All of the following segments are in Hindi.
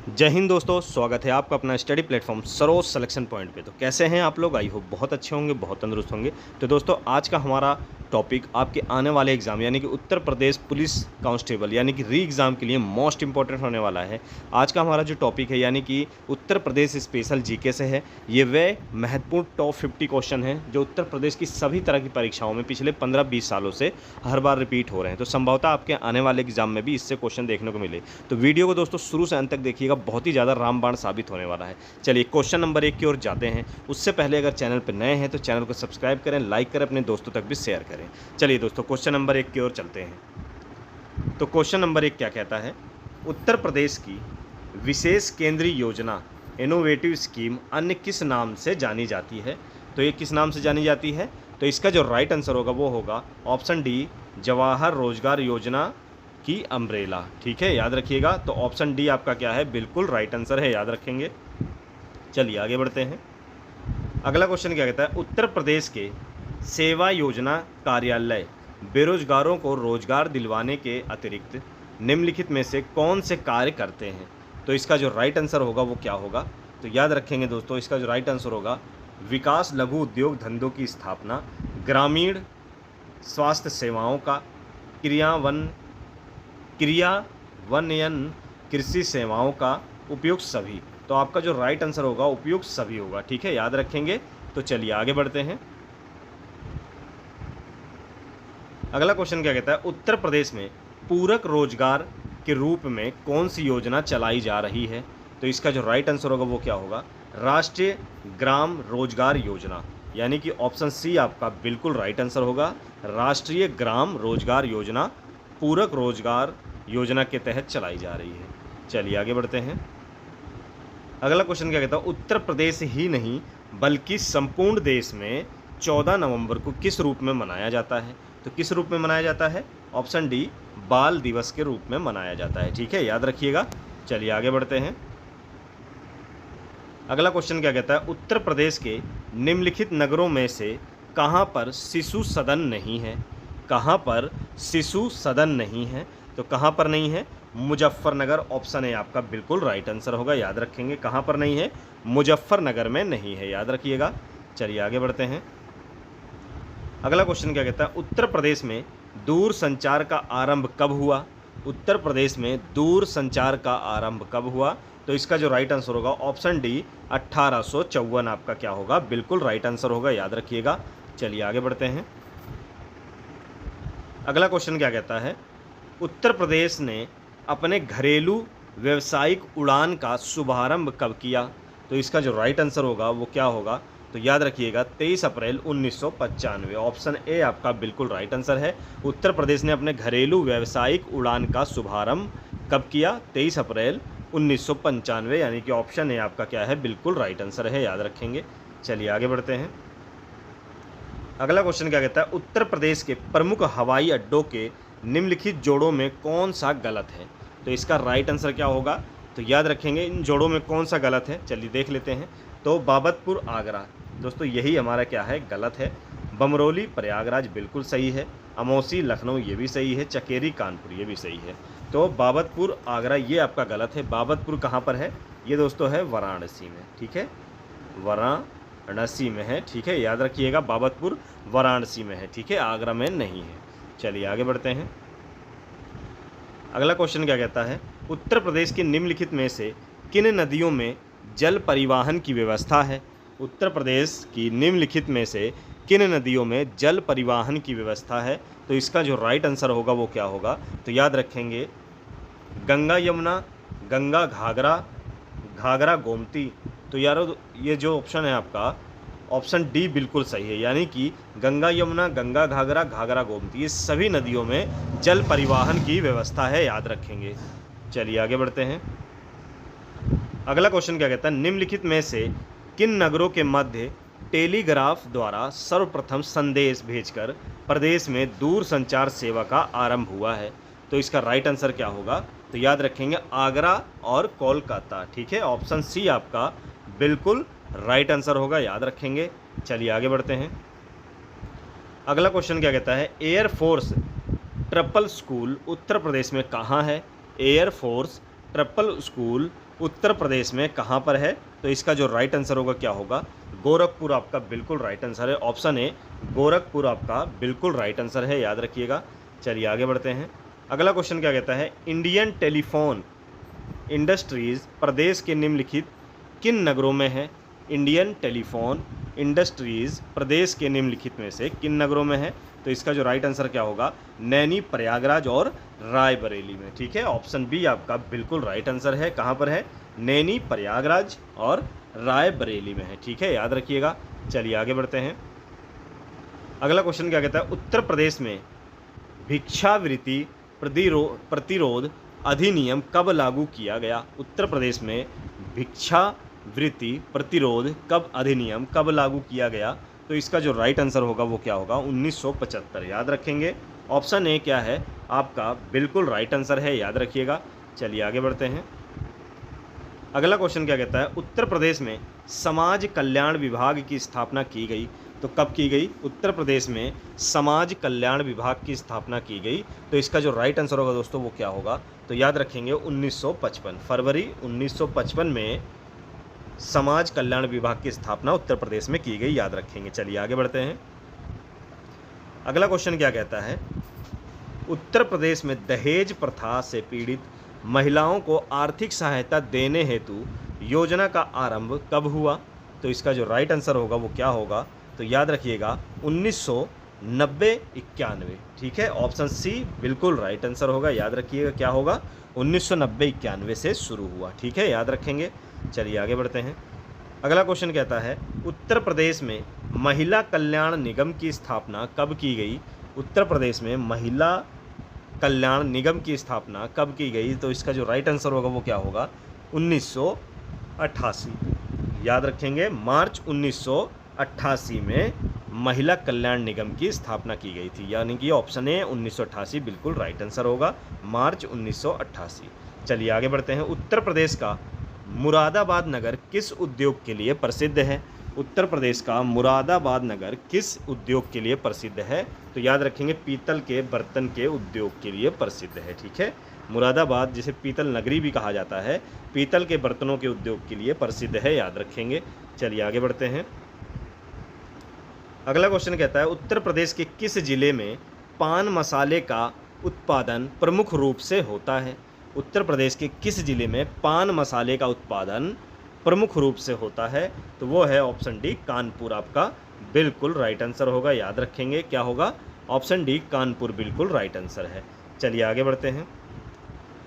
जय हिंद दोस्तों, स्वागत है आपका अपना study platform Saroj selection point पे। तो कैसे हैं आप लोग? आई होप बहुत अच्छे होंगे, बहुत तंदुरुस्त होंगे। तो दोस्तों, आज का हमारा टॉपिक आपके आने वाले एग्ज़ाम यानी कि उत्तर प्रदेश पुलिस कांस्टेबल यानी कि री एग्ज़ाम के लिए मोस्ट इंपॉर्टेंट होने वाला है। आज का हमारा जो टॉपिक है यानी कि उत्तर प्रदेश स्पेशल जीके से है। ये वे महत्वपूर्ण टॉप 50 क्वेश्चन हैं जो उत्तर प्रदेश की सभी तरह की परीक्षाओं में पिछले 15-20 सालों से हर बार रिपीट हो रहे हैं। तो संभवतः आपके आने वाले एग्ज़ाम में भी इससे क्वेश्चन देखने को मिले। तो वीडियो को दोस्तों शुरू से अंत तक देखिएगा, बहुत ही ज़्यादा रामबाण साबित होने वाला है। चलिए क्वेश्चन नंबर 1 की ओर जाते हैं। उससे पहले अगर चैनल पर नए हैं तो चैनल को सब्सक्राइब करें, लाइक करें, अपने दोस्तों तक भी शेयर करें। चलिए दोस्तों, क्वेश्चन नंबर 1 की ओर चलते हैं। तो क्वेश्चन नंबर 1 क्या कहता है? उत्तर प्रदेश की विशेष केंद्रीय योजना इनोवेटिव स्कीम अन्य किस नाम से जानी जाती है? तो ये किस नाम से जानी जाती है? तो इसका जो राइट आंसर होगा वो होगा ऑप्शन डी, जवाहर रोजगार योजना की अम्ब्रेला। ठीक है, याद रखिएगा। तो ऑप्शन डी आपका क्या है? बिल्कुल राइट आंसर है, याद रखेंगे। चलिए आगे बढ़ते हैं। अगला क्वेश्चन क्या कहता है? उत्तर प्रदेश के सेवा योजना कार्यालय बेरोजगारों को रोजगार दिलवाने के अतिरिक्त निम्नलिखित में से कौन से कार्य करते हैं? तो इसका जो राइट आंसर होगा वो क्या होगा? तो याद रखेंगे दोस्तों, इसका जो राइट आंसर होगा विकास लघु उद्योग धंधों की स्थापना, ग्रामीण स्वास्थ्य सेवाओं का क्रियान्वयन, कृषि सेवाओं का उपयुक्त सभी। तो आपका जो राइट आंसर होगा उपयुक्त सभी होगा। ठीक है, याद रखेंगे। तो चलिए आगे बढ़ते हैं। अगला क्वेश्चन क्या कहता है? उत्तर प्रदेश में पूरक रोजगार के रूप में कौन सी योजना चलाई जा रही है? तो इसका जो राइट आंसर होगा वो क्या होगा? राष्ट्रीय ग्राम रोजगार योजना, यानी कि ऑप्शन सी आपका बिल्कुल राइट आंसर होगा। राष्ट्रीय ग्राम रोजगार योजना पूरक रोजगार योजना के तहत चलाई जा रही है। चलिए आगे बढ़ते हैं। अगला क्वेश्चन क्या कहता है? उत्तर प्रदेश ही नहीं बल्कि संपूर्ण देश में 14 नवंबर को किस रूप में मनाया जाता है? तो किस रूप में मनाया जाता है? ऑप्शन डी, बाल दिवस के रूप में मनाया जाता है। ठीक है, याद रखिएगा। चलिए आगे बढ़ते हैं। अगला क्वेश्चन क्या कहता है? उत्तर प्रदेश के निम्नलिखित नगरों में से कहाँ पर शिशु सदन नहीं है? कहाँ पर शिशु सदन नहीं है? तो कहाँ पर नहीं है? मुजफ्फरनगर ऑप्शन है आपका बिल्कुल राइट आंसर होगा, याद रखेंगे। कहाँ पर नहीं है? मुजफ्फरनगर में नहीं है, याद रखिएगा। चलिए आगे बढ़ते हैं। अगला क्वेश्चन क्या कहता है? उत्तर प्रदेश में दूर संचार का आरंभ कब हुआ? उत्तर प्रदेश में दूर संचार का आरंभ कब हुआ? तो इसका जो राइट आंसर होगा ऑप्शन डी, 1854 आपका क्या होगा? बिल्कुल राइट आंसर होगा, याद रखिएगा। चलिए आगे बढ़ते हैं। अगला क्वेश्चन क्या कहता है? उत्तर प्रदेश ने अपने घरेलू व्यावसायिक उड़ान का शुभारंभ कब किया? तो इसका जो राइट आंसर होगा वो क्या होगा? तो याद रखिएगा 23 अप्रैल 1995। ऑप्शन ए आपका बिल्कुल राइट आंसर है। उत्तर प्रदेश ने अपने घरेलू व्यावसायिक उड़ान का शुभारंभ कब किया? 23 अप्रैल 1995, यानी कि ऑप्शन ए आपका क्या है? बिल्कुल राइट आंसर है, याद रखेंगे। चलिए आगे बढ़ते हैं। अगला क्वेश्चन क्या कहता है? उत्तर प्रदेश के प्रमुख हवाई अड्डों के निम्नलिखित जोड़ों में कौन सा गलत है? तो इसका राइट आंसर क्या होगा? तो याद रखेंगे इन जोड़ों में कौन सा गलत है। चलिए देख लेते हैं। तो बाबतपुर आगरा, दोस्तों यही हमारा क्या है? गलत है। बमरोली प्रयागराज बिल्कुल सही है। अमौसी लखनऊ ये भी सही है। चकेरी कानपुर ये भी सही है। तो बाबतपुर आगरा ये आपका गलत है। बाबतपुर कहाँ पर है? ये दोस्तों है वाराणसी में। ठीक है, वाराणसी में है। ठीक है, याद रखिएगा, बाबतपुर वाराणसी में है। ठीक है, आगरा में नहीं है। चलिए आगे बढ़ते हैं। अगला क्वेश्चन क्या कहता है? उत्तर प्रदेश के निम्नलिखित में से किन नदियों में जल परिवहन की व्यवस्था है? उत्तर प्रदेश की निम्नलिखित में से किन नदियों में जल परिवहन की व्यवस्था है? तो इसका जो राइट आंसर होगा वो क्या होगा? तो याद रखेंगे गंगा यमुना, गंगा घाघरा, घाघरा गोमती। तो यारो ये जो ऑप्शन है आपका ऑप्शन डी बिल्कुल सही है, यानी कि गंगा यमुना, गंगा घाघरा, घाघरा गोमती ये सभी नदियों में जल परिवहन की व्यवस्था है, याद रखेंगे। चलिए आगे बढ़ते हैं। अगला क्वेश्चन क्या कहता है? निम्नलिखित में से किन नगरों के मध्य टेलीग्राफ द्वारा सर्वप्रथम संदेश भेजकर प्रदेश में दूर संचार सेवा का आरंभ हुआ है? तो इसका राइट आंसर क्या होगा? तो याद रखेंगे आगरा और कोलकाता। ठीक है, ऑप्शन सी आपका बिल्कुल राइट आंसर होगा, याद रखेंगे। चलिए आगे बढ़ते हैं। अगला क्वेश्चन क्या कहता है? Air force triple school Uttar Pradesh में कहाँ है? Air force triple school Uttar Pradesh में कहाँ पर है? तो इसका जो राइट आंसर होगा क्या होगा? गोरखपुर आपका बिल्कुल राइट आंसर है। ऑप्शन ए गोरखपुर आपका बिल्कुल राइट आंसर है, याद रखिएगा। चलिए आगे बढ़ते हैं। अगला क्वेश्चन क्या कहता है? इंडियन टेलीफोन इंडस्ट्रीज़ प्रदेश के निम्नलिखित किन नगरों में है? इंडियन टेलीफोन इंडस्ट्रीज़ प्रदेश के निम्नलिखित में से किन नगरों में है? तो इसका जो राइट आंसर क्या होगा? नैनी, प्रयागराज और रायबरेली में। ठीक है, ऑप्शन बी आपका बिल्कुल राइट आंसर है। कहाँ पर है? नैनी, प्रयागराज और रायबरेली में है। ठीक है, याद रखिएगा। चलिए आगे बढ़ते हैं। अगला क्वेश्चन क्या कहता है? उत्तर प्रदेश में भिक्षावृत्ति प्रतिरोध अधिनियम कब लागू किया गया? उत्तर प्रदेश में भिक्षावृत्ति प्रतिरोध अधिनियम कब लागू किया गया? तो इसका जो राइट आंसर होगा वो क्या होगा? 1975, याद रखेंगे। ऑप्शन ए क्या है आपका? बिल्कुल राइट आंसर है, याद रखिएगा। चलिए आगे बढ़ते हैं। अगला क्वेश्चन क्या कहता है? उत्तर प्रदेश में समाज कल्याण विभाग की स्थापना की गई, तो कब की गई? उत्तर प्रदेश में समाज कल्याण विभाग की स्थापना की गई। तो इसका जो राइट आंसर होगा दोस्तों वो क्या होगा? तो याद रखेंगे 1955, फरवरी 1955 में समाज कल्याण विभाग की स्थापना उत्तर प्रदेश में की गई, याद रखेंगे। चलिए आगे बढ़ते हैं। अगला क्वेश्चन क्या कहता है? उत्तर प्रदेश में दहेज प्रथा से पीड़ित महिलाओं को आर्थिक सहायता देने हेतु योजना का आरंभ कब हुआ? तो इसका जो राइट आंसर होगा वो क्या होगा? तो याद रखिएगा 1990-91। ठीक है, ऑप्शन सी बिल्कुल राइट आंसर होगा, याद रखिएगा। क्या होगा? 1990-91 से शुरू हुआ। ठीक है, याद रखेंगे। चलिए आगे बढ़ते हैं। अगला क्वेश्चन कहता है उत्तर प्रदेश में महिला कल्याण निगम की स्थापना कब की गई? उत्तर प्रदेश में महिला कल्याण निगम की स्थापना कब की गई? तो इसका जो राइट आंसर होगा वो क्या होगा? 1988, याद रखेंगे। मार्च 1988 में महिला कल्याण निगम की स्थापना की गई थी, यानी कि ऑप्शन ए 1988 बिल्कुल राइट आंसर होगा, मार्च 1988। चलिए आगे बढ़ते हैं। उत्तर प्रदेश का मुरादाबाद नगर किस उद्योग के लिए प्रसिद्ध है? उत्तर प्रदेश का मुरादाबाद नगर किस उद्योग के लिए प्रसिद्ध है? तो याद रखेंगे पीतल के बर्तन के उद्योग के लिए प्रसिद्ध है। ठीक है, मुरादाबाद जिसे पीतल नगरी भी कहा जाता है, पीतल के बर्तनों के उद्योग के लिए प्रसिद्ध है, याद रखेंगे। चलिए आगे बढ़ते हैं। अगला क्वेश्चन कहता है उत्तर प्रदेश के किस जिले में पान मसाले का उत्पादन प्रमुख रूप से होता है? उत्तर प्रदेश के किस जिले में पान मसाले का उत्पादन प्रमुख रूप से होता है? तो वो है ऑप्शन डी कानपुर, आपका बिल्कुल राइट आंसर होगा, याद रखेंगे। क्या होगा? ऑप्शन डी कानपुर बिल्कुल राइट आंसर है। चलिए आगे बढ़ते हैं।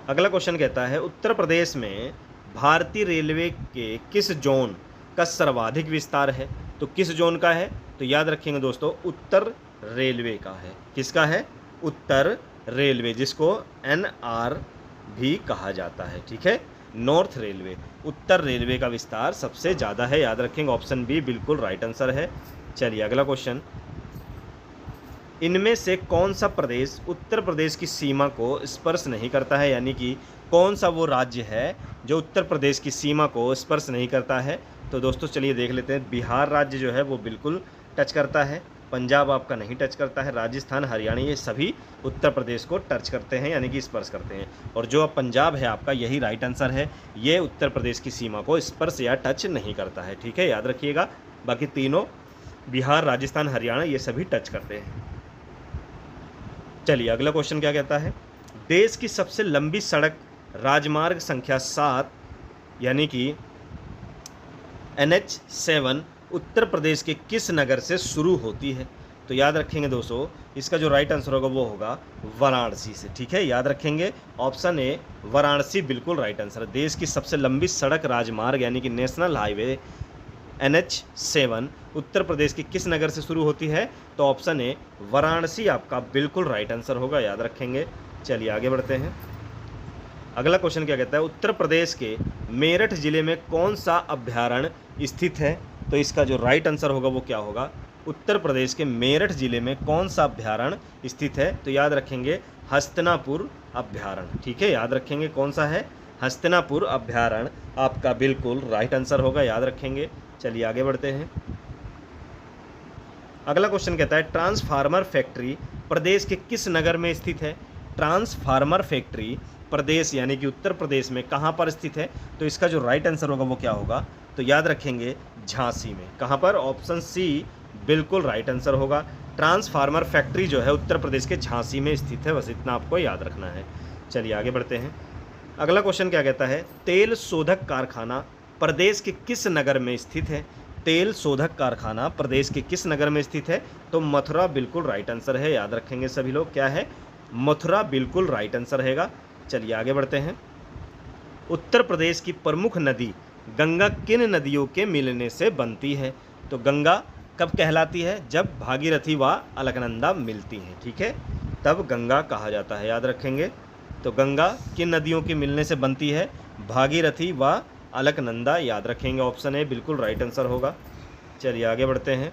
अगला क्वेश्चन कहता है उत्तर प्रदेश में भारतीय रेलवे के किस जोन का सर्वाधिक विस्तार है? तो किस जोन का है? तो याद रखेंगे दोस्तों उत्तर रेलवे का है। किसका है? उत्तर रेलवे, जिसको NR भी कहा जाता है। ठीक है, नॉर्थ रेलवे, उत्तर रेलवे का विस्तार सबसे ज़्यादा है, याद रखेंगे। ऑप्शन बी बिल्कुल राइट आंसर है। चलिए अगला क्वेश्चन, इनमें से कौन सा प्रदेश उत्तर प्रदेश की सीमा को स्पर्श नहीं करता है? यानी कि कौन सा वो राज्य है जो उत्तर प्रदेश की सीमा को स्पर्श नहीं करता है? तो दोस्तों चलिए देख लेते हैं। बिहार राज्य जो है वो बिल्कुल टच करता है, पंजाब आपका नहीं टच करता है, राजस्थान, हरियाणा ये सभी उत्तर प्रदेश को टच करते हैं, यानी कि स्पर्श करते हैं। और जो पंजाब है आपका, यही राइट आंसर है, ये उत्तर प्रदेश की सीमा को स्पर्श या टच नहीं करता है। ठीक है, याद रखिएगा। बाकी तीनों बिहार, राजस्थान, हरियाणा ये सभी टच करते हैं। चलिए अगला क्वेश्चन क्या कहता है? देश की सबसे लंबी सड़क राजमार्ग संख्या 7 यानी कि NH7 उत्तर प्रदेश के किस नगर से शुरू होती है? तो याद रखेंगे दोस्तों, इसका जो राइट आंसर होगा वो होगा वाराणसी से। ठीक है, याद रखेंगे। ऑप्शन ए वाराणसी बिल्कुल राइट आंसर है। देश की सबसे लंबी सड़क राजमार्ग यानी कि national highway NH7 Uttar Pradesh की किस नगर से शुरू होती है? तो ऑप्शन ए वाराणसी आपका बिल्कुल राइट आंसर होगा, याद रखेंगे। चलिए आगे बढ़ते हैं। अगला क्वेश्चन क्या कहता है? उत्तर प्रदेश के मेरठ जिले में कौन सा अभ्यारण्य स्थित है? तो इसका जो राइट आंसर होगा वो क्या होगा? उत्तर प्रदेश के मेरठ जिले में कौन सा अभ्यारण्य स्थित है? तो याद रखेंगे हस्तिनापुर अभ्यारण्य। ठीक है, याद रखेंगे कौन सा है? हस्तिनापुर अभ्यारण्य आपका बिल्कुल राइट आंसर होगा, याद रखेंगे। चलिए आगे बढ़ते हैं। अगला क्वेश्चन कहता है ट्रांसफार्मर फैक्ट्री प्रदेश के किस नगर में स्थित है? ट्रांसफार्मर फैक्ट्री प्रदेश यानी कि उत्तर प्रदेश में कहाँ पर स्थित है? तो इसका जो राइट आंसर होगा वो क्या होगा? तो याद रखेंगे झांसी में। कहाँ पर? ऑप्शन सी बिल्कुल राइट आंसर होगा। ट्रांसफार्मर फैक्ट्री जो है उत्तर प्रदेश के झांसी में स्थित है, बस इतना आपको याद रखना है। चलिए आगे बढ़ते हैं। अगला क्वेश्चन क्या कहता है? तेल शोधक कारखाना प्रदेश के किस नगर में स्थित है? तेल शोधक कारखाना प्रदेश के किस नगर में स्थित है? तो मथुरा बिल्कुल राइट आंसर है, याद रखेंगे सभी लोग। क्या है? मथुरा बिल्कुल राइट आंसर रहेगा। चलिए आगे बढ़ते हैं। उत्तर प्रदेश की प्रमुख नदी गंगा किन नदियों के मिलने से बनती है? तो गंगा कब कहलाती है? जब भागीरथी व अलकनंदा मिलती हैं, ठीक है, तब गंगा कहा जाता है, याद रखेंगे। तो गंगा किन नदियों के मिलने से बनती है? भागीरथी व अलकनंदा, याद रखेंगे। ऑप्शन ए बिल्कुल राइट आंसर होगा। चलिए आगे बढ़ते हैं।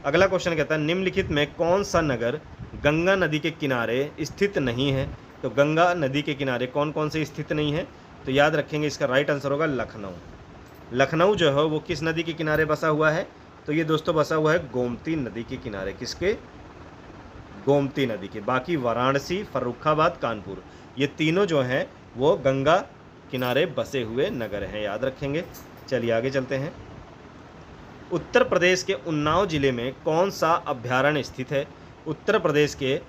अगला क्वेश्चन कहता है निम्नलिखित में कौन सा नगर गंगा नदी के किनारे स्थित नहीं है? तो गंगा नदी के किनारे कौन कौन से स्थित नहीं है? तो याद रखेंगे इसका राइट आंसर होगा लखनऊ। लखनऊ जो है वो किस नदी के किनारे बसा हुआ है? तो ये दोस्तों बसा हुआ है गोमती नदी के किनारे। किसके? गोमती नदी के। बाकी वाराणसी, फर्रुखाबाद, कानपुर, ये तीनों जो हैं वो गंगा किनारे बसे हुए नगर हैं, याद रखेंगे। चलिए आगे चलते हैं। उत्तर प्रदेश के उन्नाव जिले में कौन सा अभ्यारण्य स्थित है? उत्तर प्रदेश के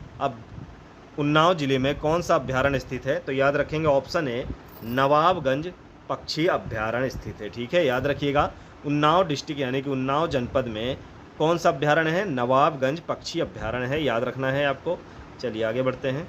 उन्नाव जिले में कौन सा अभ्यारण्य स्थित है? तो याद रखेंगे ऑप्शन ए नवाबगंज पक्षी अभ्यारण्य स्थित है, ठीक है, याद रखिएगा। उन्नाव डिस्ट्रिक्ट यानी कि उन्नाव जनपद में कौन सा अभ्यारण्य है? नवाबगंज पक्षी अभ्यारण्य है, याद रखना है आपको। चलिए आगे बढ़ते हैं।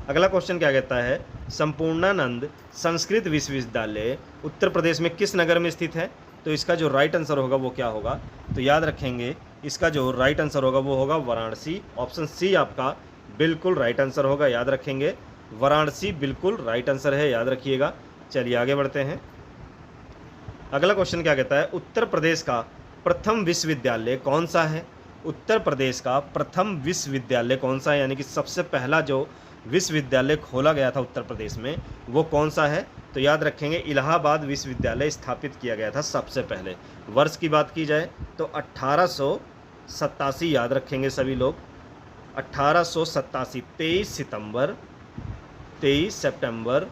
अगला क्वेश्चन क्या कहता है? संपूर्णानंद संस्कृत विश्वविद्यालय उत्तर प्रदेश में किस नगर में स्थित है? तो इसका जो राइट आंसर होगा वो क्या होगा? तो याद रखेंगे इसका जो राइट आंसर होगा वो होगा वाराणसी। ऑप्शन सी आपका बिल्कुल राइट आंसर होगा, याद रखेंगे। वाराणसी बिल्कुल राइट आंसर है, याद रखिएगा। चलिए आगे बढ़ते हैं। अगला क्वेश्चन क्या कहता है? उत्तर प्रदेश का प्रथम विश्वविद्यालय कौन सा है? उत्तर प्रदेश का प्रथम विश्वविद्यालय कौन सा है, यानी कि सबसे पहला जो विश्वविद्यालय खोला गया था उत्तर प्रदेश में वो कौन सा है? तो याद रखेंगे इलाहाबाद विश्वविद्यालय स्थापित किया गया था सबसे पहले। वर्ष की बात की जाए तो 1887, याद रखेंगे सभी लोग। 1887, 23 सितंबर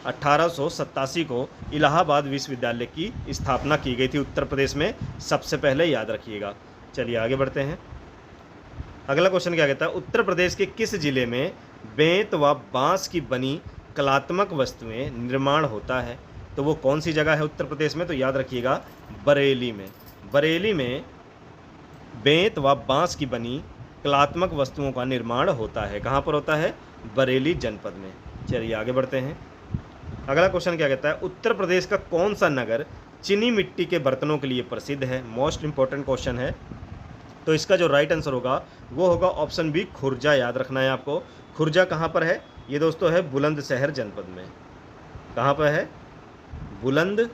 1887 को इलाहाबाद विश्वविद्यालय की स्थापना की गई थी उत्तर प्रदेश में सबसे पहले, याद रखिएगा। चलिए आगे बढ़ते हैं। अगला क्वेश्चन क्या कहता है? उत्तर प्रदेश के किस जिले में बेंत व बांस की बनी कलात्मक वस्तुएं निर्माण होता है? तो वो कौन सी जगह है उत्तर प्रदेश में? तो याद रखिएगा बरेली में। बरेली में बेंत व बांस की बनी कलात्मक वस्तुओं का निर्माण होता है। कहाँ पर होता है? बरेली जनपद में। चलिए आगे बढ़ते हैं। अगला क्वेश्चन क्या कहता है? उत्तर प्रदेश का कौन सा नगर चीनी मिट्टी के बर्तनों के लिए प्रसिद्ध है? मोस्ट इंपॉर्टेंट क्वेश्चन है। तो इसका जो राइट आंसर होगा वो होगा ऑप्शन बी खुर्जा, याद रखना है आपको। खुर्जा कहाँ पर है? ये दोस्तों है बुलंदशहर जनपद में। कहाँ पर है? बुलंदशहर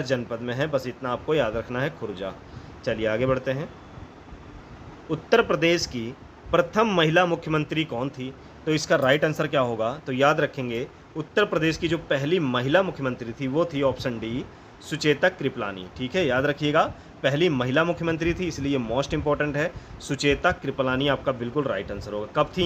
जनपद में है, बस इतना आपको याद रखना है, खुर्जा। चलिए आगे बढ़ते हैं। उत्तर प्रदेश की प्रथम महिला मुख्यमंत्री कौन थी? तो इसका राइट आंसर क्या होगा? तो याद रखेंगे उत्तर प्रदेश की जो पहली महिला मुख्यमंत्री थी वो थी ऑप्शन डी सुचेता कृपलानी, ठीक है, याद रखिएगा। पहली महिला मुख्यमंत्री थी इसलिए मोस्ट इंपॉर्टेंट है। सुचेता कृपलानी आपका बिल्कुल राइट आंसर होगा। कब थी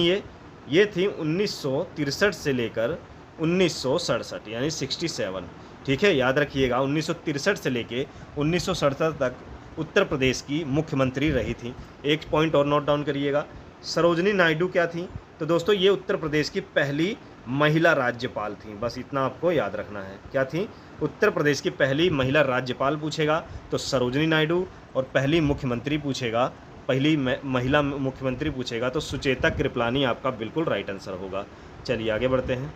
ये थी 1963 से लेकर 1967 यानी 67, ठीक है, याद रखिएगा। 1963 से लेकर 1967 तक उत्तर प्रदेश की मुख्यमंत्री रही थी। एक पॉइंट और नोट डाउन करिएगा, सरोजनी नायडू क्या थी? तो दोस्तों ये उत्तर प्रदेश की पहली महिला राज्यपाल थी, बस इतना आपको याद रखना है। क्या थी? उत्तर प्रदेश की पहली महिला राज्यपाल पूछेगा तो सरोजनी नायडू, और पहली मुख्यमंत्री पूछेगा, पहली महिला मुख्यमंत्री पूछेगा तो सुचेता कृपलानी आपका बिल्कुल राइट आंसर होगा। चलिए आगे बढ़ते हैं।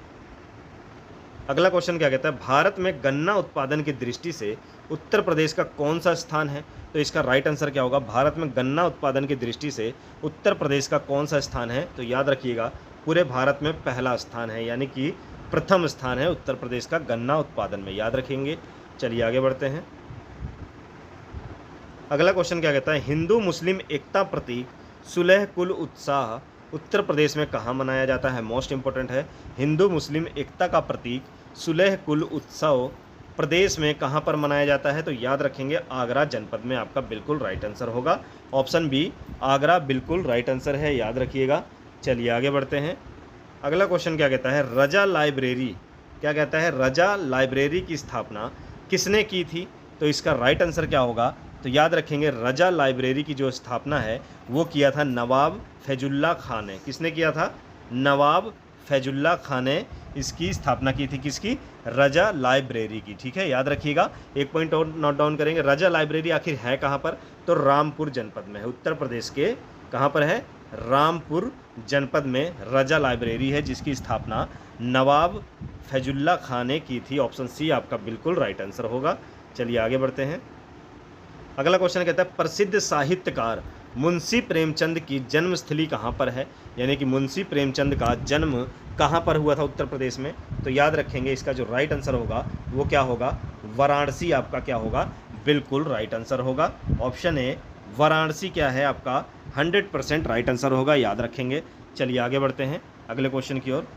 अगला क्वेश्चन क्या कहता है? भारत में गन्ना उत्पादन की दृष्टि से उत्तर प्रदेश का कौन सा स्थान है? तो इसका राइट आंसर क्या होगा? भारत में गन्ना उत्पादन की दृष्टि से उत्तर प्रदेश का कौन सा स्थान है? तो याद रखिएगा पूरे भारत में पहला स्थान है, यानी कि प्रथम स्थान है उत्तर प्रदेश का गन्ना उत्पादन में, याद रखेंगे। चलिए आगे बढ़ते हैं। अगला क्वेश्चन क्या कहता है? हिंदू मुस्लिम एकता प्रतीक सुलह कुल उत्साह उत्तर प्रदेश में कहाँ मनाया जाता है? मोस्ट इंपॉर्टेंट है। हिंदू मुस्लिम एकता का प्रतीक सुलह कुल उत्सव प्रदेश में कहाँ पर मनाया जाता है? तो याद रखेंगे आगरा जनपद में आपका बिल्कुल राइट आंसर होगा। ऑप्शन बी आगरा बिल्कुल राइट आंसर है, याद रखिएगा। चलिए आगे बढ़ते हैं। अगला क्वेश्चन क्या कहता है, रजा लाइब्रेरी, क्या कहता है, रजा लाइब्रेरी की स्थापना किसने की थी? तो इसका राइट आंसर क्या होगा? तो याद रखेंगे रजा लाइब्रेरी की जो स्थापना है वो किया था नवाब फैजुल्ला खान ने। किसने किया था? नवाब फैजुल्ला खान ने इसकी स्थापना की थी। किसकी? रजा लाइब्रेरी की। ठीक है, याद रखिएगा। एक पॉइंट और नोट डाउन करेंगे। रजा लाइब्रेरी आखिर है कहाँ पर? तो रामपुर जनपद में है, उत्तर प्रदेश के कहाँ पर है? रामपुर जनपद में रजा लाइब्रेरी है, जिसकी स्थापना नवाब फैजुल्ला खान ने की थी। ऑप्शन सी आपका बिल्कुल राइट आंसर होगा। चलिए आगे बढ़ते हैं। अगला क्वेश्चन कहता है, प्रसिद्ध साहित्यकार मुंशी प्रेमचंद की जन्मस्थली कहाँ पर है? यानी कि मुंशी प्रेमचंद का जन्म कहाँ पर हुआ था उत्तर प्रदेश में? तो याद रखेंगे इसका जो राइट आंसर होगा वो क्या होगा? वाराणसी आपका क्या होगा? बिल्कुल राइट आंसर होगा। ऑप्शन ए वाराणसी क्या है आपका? 100% राइट आंसर होगा, याद रखेंगे। चलिए आगे बढ़ते हैं अगले क्वेश्चन की ओर।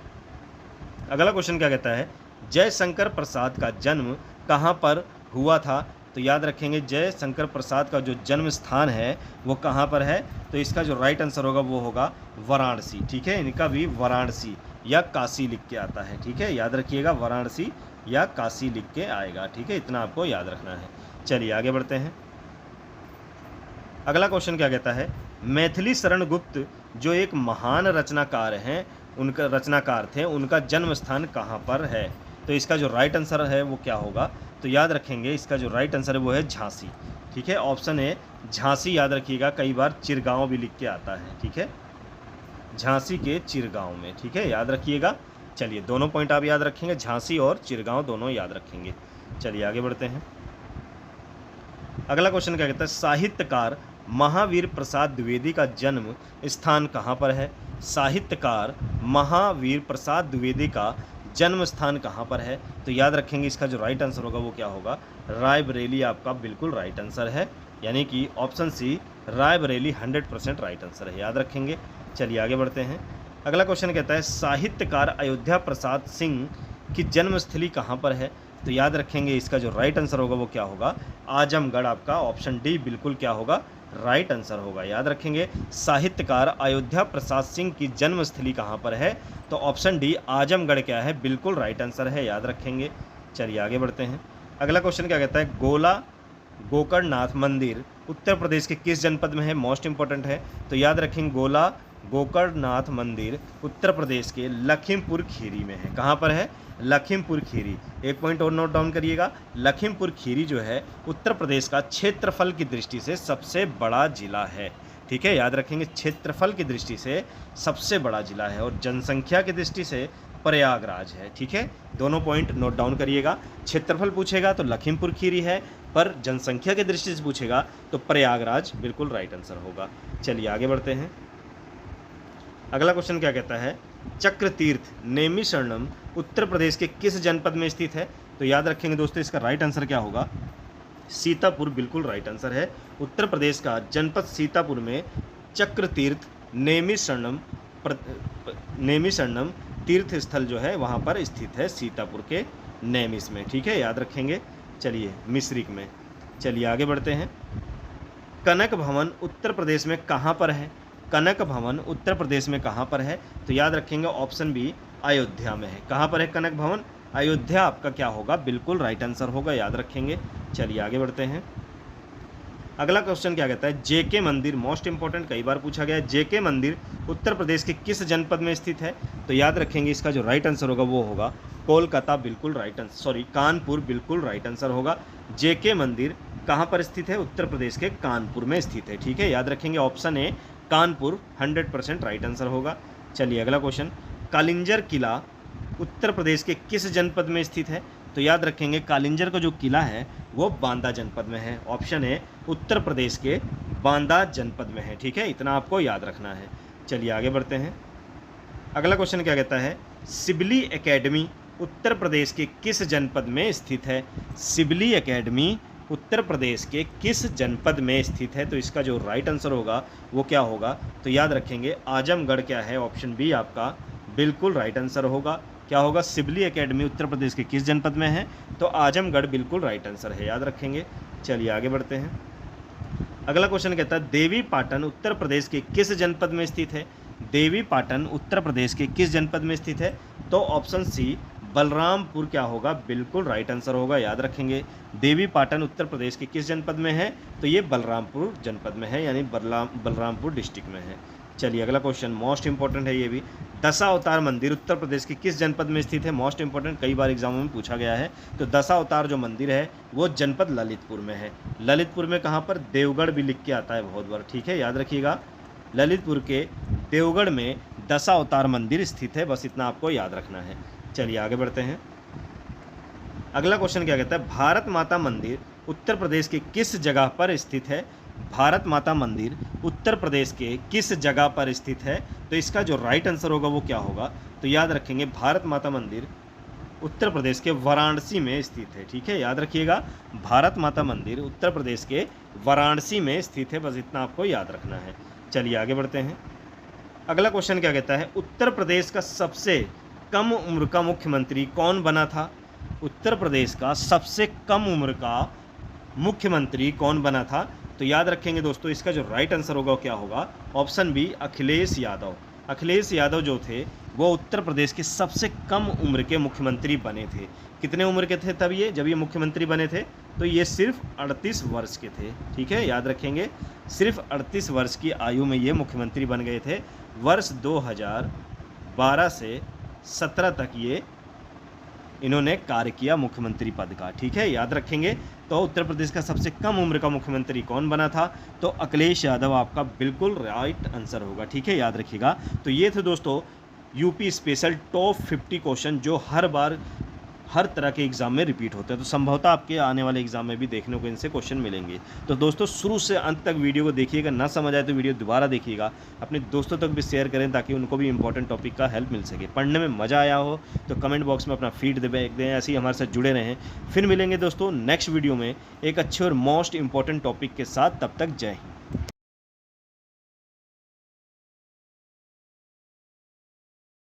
अगला क्वेश्चन क्या कहता है, जयशंकर प्रसाद का जन्म कहाँ पर हुआ था? तो याद रखेंगे जयशंकर प्रसाद का जो जन्म स्थान है वो कहाँ पर है? तो इसका जो राइट आंसर होगा वो होगा वाराणसी। ठीक है, इनका भी वाराणसी या काशी लिख के आता है। ठीक है, याद रखिएगा, वाराणसी या काशी लिख के आएगा। ठीक है, इतना आपको याद रखना है। चलिए आगे बढ़ते हैं। अगला क्वेश्चन क्या कहता है, मैथिली शरण गुप्त जो एक महान रचनाकार हैं, उनका रचनाकार थे, उनका जन्म स्थान कहाँ पर है? तो इसका जो राइट आंसर है वो क्या होगा? तो याद रखेंगे इसका जो राइट आंसर है वो है झांसी। ठीक है, ऑप्शन ए झांसी, याद रखिएगा। कई बार चिरगांव भी लिख के आता है। ठीक है, झांसी के चिरगांव में। ठीक है, याद रखिएगा। चलिए दोनों पॉइंट आप याद रखेंगे, झांसी और चिरगांव दोनों याद रखेंगे। चलिए आगे बढ़ते हैं। अगला क्वेश्चन क्या कहता है, साहित्यकार महावीर प्रसाद द्विवेदी का जन्म स्थान कहाँ पर है? साहित्यकार महावीर प्रसाद द्विवेदी का जन्म स्थान कहाँ पर है? तो याद रखेंगे इसका जो राइट आंसर होगा वो क्या होगा? रायबरेली आपका बिल्कुल राइट आंसर है। यानी कि option C Raebareli 100% right answer है, याद रखेंगे। चलिए आगे बढ़ते हैं। अगला क्वेश्चन कहता है, साहित्यकार अयोध्या प्रसाद सिंह की जन्मस्थली कहाँ पर है? तो याद रखेंगे इसका जो राइट आंसर होगा वो क्या होगा? आजमगढ़ आपका ऑप्शन डी बिल्कुल क्या होगा? राइट आंसर होगा, याद रखेंगे। साहित्यकार अयोध्या प्रसाद सिंह की जन्मस्थली कहाँ पर है? तो ऑप्शन डी आजमगढ़ क्या है? बिल्कुल राइट आंसर है, याद रखेंगे। चलिए आगे बढ़ते हैं। अगला क्वेश्चन क्या कहता है, गोला गोकर्णनाथ मंदिर उत्तर प्रदेश के किस जनपद में है? मोस्ट इंपॉर्टेंट है, तो याद रखेंगे गोला गोकर्णनाथ मंदिर उत्तर प्रदेश के लखीमपुर खीरी में है। कहाँ पर है? लखीमपुर खीरी। एक पॉइंट और नोट डाउन करिएगा, लखीमपुर खीरी जो है उत्तर प्रदेश का क्षेत्रफल की दृष्टि से सबसे बड़ा जिला है। ठीक है, याद रखेंगे, क्षेत्रफल की दृष्टि से सबसे बड़ा जिला है और जनसंख्या की दृष्टि से प्रयागराज है। ठीक है, दोनों पॉइंट नोट डाउन करिएगा। क्षेत्रफल पूछेगा तो लखीमपुर खीरी है, पर जनसंख्या की दृष्टि से पूछेगा तो प्रयागराज बिल्कुल राइट आंसर होगा। चलिए आगे बढ़ते हैं। अगला क्वेश्चन क्या कहता है, चक्र तीर्थ नेमिशरणम उत्तर प्रदेश के किस जनपद में स्थित है? तो याद रखेंगे दोस्तों इसका राइट आंसर क्या होगा? सीतापुर बिल्कुल राइट आंसर है। उत्तर प्रदेश का जनपद सीतापुर में चक्र तीर्थ नेमिशरणम तीर्थ स्थल जो है वहाँ पर स्थित है, सीतापुर के नेमिस में। ठीक है, याद रखेंगे। चलिए मिश्रिक में। चलिए आगे बढ़ते हैं। कनक भवन उत्तर प्रदेश में कहाँ पर है? कनक भवन उत्तर प्रदेश में कहाँ पर है? तो याद रखेंगे ऑप्शन बी अयोध्या में है। कहाँ पर है कनक भवन? अयोध्या आपका क्या होगा? बिल्कुल राइट आंसर होगा, याद रखेंगे। चलिए आगे बढ़ते हैं। अगला क्वेश्चन क्या कहता है, जेके मंदिर मोस्ट इंपॉर्टेंट, कई बार पूछा गया है। जेके मंदिर उत्तर प्रदेश के किस जनपद में स्थित है? तो याद रखेंगे इसका जो राइट आंसर होगा वो होगा कोलकाता, बिल्कुल राइट आंसर, सॉरी कानपुर बिल्कुल राइट आंसर होगा। जेके मंदिर कहाँ पर स्थित है? उत्तर प्रदेश के कानपुर में स्थित है। ठीक है, याद रखेंगे option A Kanpur 100% right answer होगा। चलिए अगला क्वेश्चन, कालिंजर किला उत्तर प्रदेश के किस जनपद में स्थित है? तो याद रखेंगे कालिंजर का जो किला है वो बांदा जनपद में है। ऑप्शन है उत्तर प्रदेश के बांदा जनपद में है। ठीक है, इतना आपको याद रखना है। चलिए आगे बढ़ते हैं। अगला क्वेश्चन क्या कहता है, सिबली एकेडमी उत्तर प्रदेश के किस जनपद में स्थित है? सिबली एकेडमी उत्तर प्रदेश के किस जनपद में स्थित है? तो इसका जो राइट आंसर होगा वो क्या होगा? तो याद रखेंगे आजमगढ़ क्या है? ऑप्शन बी आपका बिल्कुल राइट आंसर होगा। क्या होगा? सिबली एकेडमी उत्तर प्रदेश के किस जनपद में है? तो आजमगढ़ बिल्कुल राइट आंसर है, याद रखेंगे। चलिए आगे बढ़ते हैं। अगला क्वेश्चन कहता है, देवी पाटन उत्तर प्रदेश के किस जनपद में स्थित है? देवी पाटन उत्तर प्रदेश के किस जनपद में स्थित है? तो ऑप्शन सी बलरामपुर क्या होगा? बिल्कुल राइट आंसर होगा, याद रखेंगे। देवी पाटन उत्तर प्रदेश के किस जनपद में है? तो ये बलरामपुर जनपद में है, यानी बलरामपुर डिस्ट्रिक्ट में है। चलिए अगला क्वेश्चन मोस्ट इंपॉर्टेंट है ये भी। दशावतार मंदिर उत्तर प्रदेश के किस जनपद में स्थित है? मोस्ट इंपॉर्टेंट, कई बार एग्जामों में पूछा गया है। तो दशावतार जो मंदिर है वो जनपद ललितपुर में है। ललितपुर में कहाँ पर? देवगढ़ भी लिख के आता है बहुत बार, ठीक है, याद रखिएगा। ललितपुर के देवगढ़ में दशावतार मंदिर स्थित है, बस इतना आपको याद रखना है। चलिए आगे बढ़ते हैं। अगला क्वेश्चन क्या कहता है? भारत माता मंदिर उत्तर प्रदेश के किस जगह पर स्थित है? भारत माता मंदिर उत्तर प्रदेश के किस जगह पर स्थित है? तो इसका जो राइट आंसर होगा वो क्या होगा? तो याद रखेंगे भारत माता मंदिर उत्तर प्रदेश के वाराणसी में स्थित है, ठीक है, याद रखिएगा। भारत माता मंदिर उत्तर प्रदेश के वाराणसी में स्थित है, बस इतना आपको याद रखना है। चलिए आगे बढ़ते हैं। अगला क्वेश्चन क्या कहता है? उत्तर प्रदेश का सबसे कम उम्र का मुख्यमंत्री कौन बना था? उत्तर प्रदेश का सबसे कम उम्र का मुख्यमंत्री कौन बना था? तो याद रखेंगे दोस्तों, इसका जो राइट आंसर होगा क्या होगा? Option B Akhilesh Yadav. अखिलेश यादव जो थे वो उत्तर प्रदेश के सबसे कम उम्र के मुख्यमंत्री बने थे। कितने उम्र के थे तब ये, जब ये मुख्यमंत्री बने थे? तो ये सिर्फ 38 वर्ष के थे, ठीक है, याद रखेंगे। सिर्फ 38 वर्ष की आयु में ये मुख्यमंत्री बन गए थे। वर्ष 2012 से 17 तक ये इन्होंने कार्य किया मुख्यमंत्री पद का, ठीक है, याद रखेंगे। तो उत्तर प्रदेश का सबसे कम उम्र का मुख्यमंत्री कौन बना था? तो अखिलेश यादव आपका बिल्कुल राइट आंसर होगा, ठीक है, याद रखिएगा। तो ये थे दोस्तों यूपी स्पेशल टॉप 50 क्वेश्चन जो हर बार हर तरह के एग्ज़ाम में रिपीट होते हैं, तो संभवतः आपके आने वाले एग्ज़ाम में भी देखने को इनसे क्वेश्चन मिलेंगे। तो दोस्तों शुरू से अंत तक वीडियो को देखिएगा, ना समझ आए तो वीडियो दोबारा देखिएगा, अपने दोस्तों तक भी शेयर करें ताकि उनको भी इंपॉर्टेंट टॉपिक का हेल्प मिल सके। पढ़ने में मज़ा आया हो तो कमेंट बॉक्स में अपना फीडबैक दें, ऐसे ही हमारे साथ जुड़े रहें। फिर मिलेंगे दोस्तों नेक्स्ट वीडियो में एक अच्छे और मोस्ट इंपॉर्टेंट टॉपिक के साथ, तब तक जय हिंद।